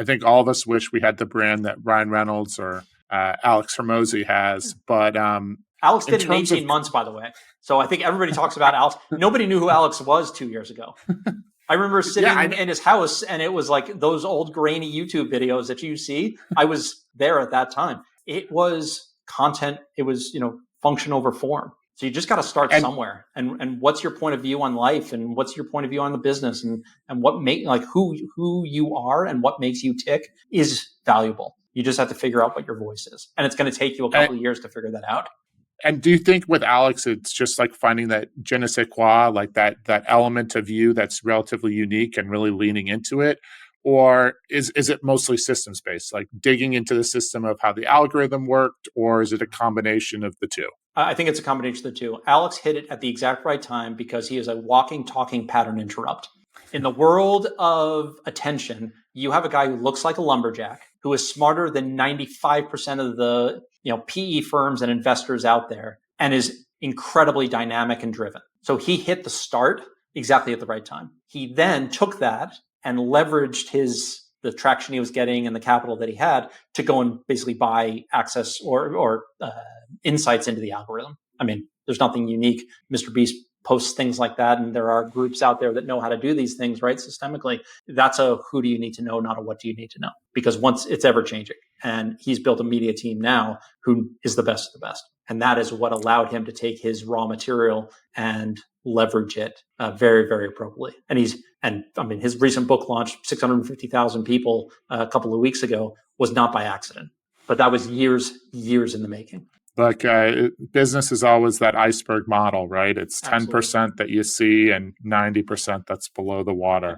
I think all of us wish we had the brand that Ryan Reynolds or Alex Hormozi has. But Alex did it in 18 months, by the way. So I think everybody talks about Alex. Nobody knew who Alex was 2 years ago. I remember sitting in his house, and it was like those old grainy YouTube videos that you see. I was there at that time. It was content. It was, function over form. So you just got to start somewhere. And what's your point of view on life, and what's your point of view on the business, and what who you are and what makes you tick is valuable. You just have to figure out what your voice is, and it's going to take you a couple of years to figure that out. And do you think with Alex, it's just like finding that je ne sais quoi, like that element of you that's relatively unique and really leaning into it? Or is it mostly systems based, like digging into the system of how the algorithm worked, or is it a combination of the two? I think it's a combination of the two. Alex hit it at the exact right time because he is a walking, talking pattern interrupt. In the world of attention, you have a guy who looks like a lumberjack, who is smarter than 95% of the PE firms and investors out there, and is incredibly dynamic and driven. So he hit the start exactly at the right time. He then took that and leveraged the traction he was getting and the capital that he had to go and basically buy access or insights into the algorithm. I mean, there's nothing unique. Mr. Beast posts things like that, and there are groups out there that know how to do these things, right, systemically. That's a who do you need to know, not a what do you need to know, because once it's ever changing. And he's built a media team now who is the best of the best. And that is what allowed him to take his raw material and leverage it very, very appropriately. And his recent book launch, 650,000 people a couple of weeks ago, was not by accident, but that was years in the making. Like business is always that iceberg model, right? It's 10% that you see and 90% that's below the water.